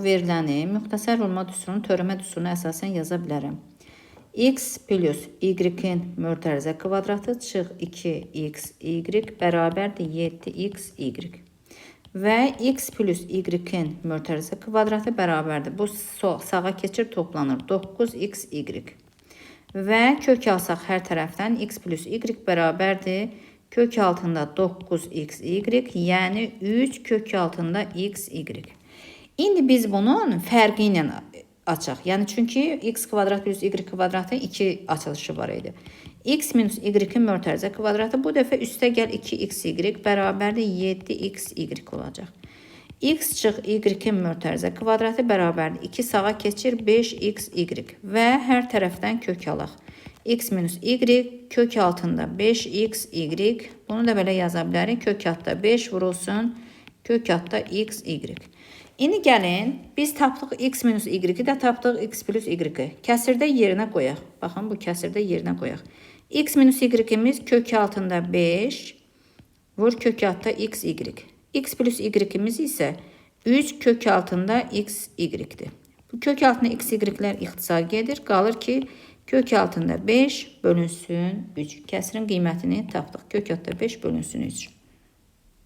veriləni müxtəsər olma düsturunun törəmə düsturuna əsasən yaza bilərəm. X plus y-in mötərizə kvadratı çıx 2x y bərabərdir 7x y. Və x plus y-in mötərizə kvadratı bərabərdir. Bu sağa keçir, toplanır 9x y. Və kök alsaq hər tərəfdən x plus y bərabərdir. Kök altında 9x y, yəni 3 kök altında x y. İndi biz bunun fərqi ilə açaq. Yəni çünki x kvadrat plus y kvadratın 2 açılışı var idi. X minus y-in mötərizə kvadratı bu dəfə üstə gəl 2xy bərabərdir 7xy olacaq. X çıx y-in mötərizə kvadratı bərabərdir 2 sağa keçir 5xy və hər tərəfdən kök alaq. X minus y kök altında 5xy, bunu da belə yaza bilərik. Kök altda 5 vurulsun, kök altda xy. İndi gəlin, biz tapdıq x minus y-i də tapdıq x plus y-i. Kəsirdə yerinə qoyaq. Baxın, bu kəsirdə yerinə qoyaq. X minus y-imiz kök altında 5, vur kök altda xy. X plus y-imiz isə 3 kök altında xy-dir. Bu kök altında xy-lər ixtisar gedir. Qalır ki, kök altında 5 bölünsün 3. Kəsirin qiymətini tapdıq. Kök altında 5 bölünsün 3.